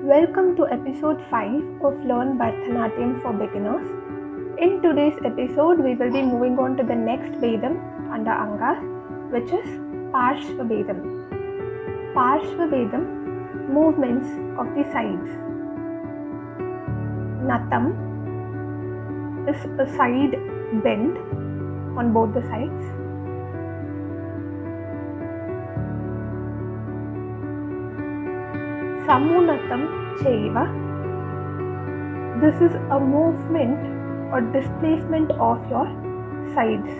Welcome to episode 5 of Learn Bharatanatyam for Beginners. In today's episode, we will be moving on to the next Bhedam under Angas, which is Paarshva Bhedam. Paarshva Bhedam, movements of the sides. Natam is a side bend on both the sides. Samunatam Chaiva. This is a movement or displacement of your sides,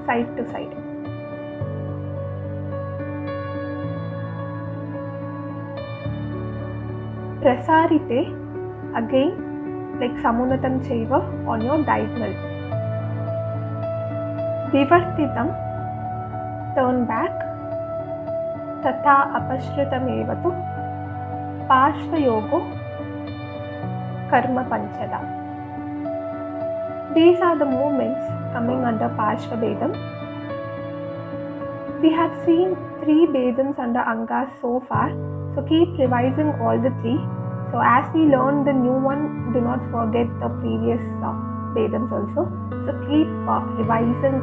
side to side. Prasarite, again like Samunatam Chaiva on your diagonal. Vivartitam, turn back. Tata apashritam evatu. Paarshvayogo Karma Panchada. These are the movements coming under Paarshva Bhedam. We have seen 3 Bhedams under Angas so far, so keep revising all the 3. So as we learn the new one, do not forget the previous Bhedams also. So keep revising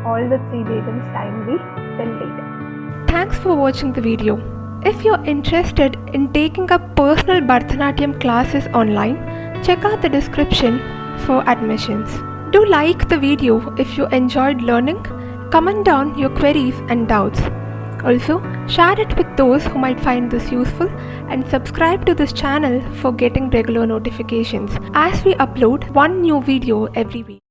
all the 3 Bhedams timely till later. Thanks for watching the video. If you're interested in taking up personal Bharatanatyam classes online, check out the description for admissions. Do like the video if you enjoyed learning, comment down your queries and doubts. Also, share it with those who might find this useful and subscribe to this channel for getting regular notifications as we upload one new video every week.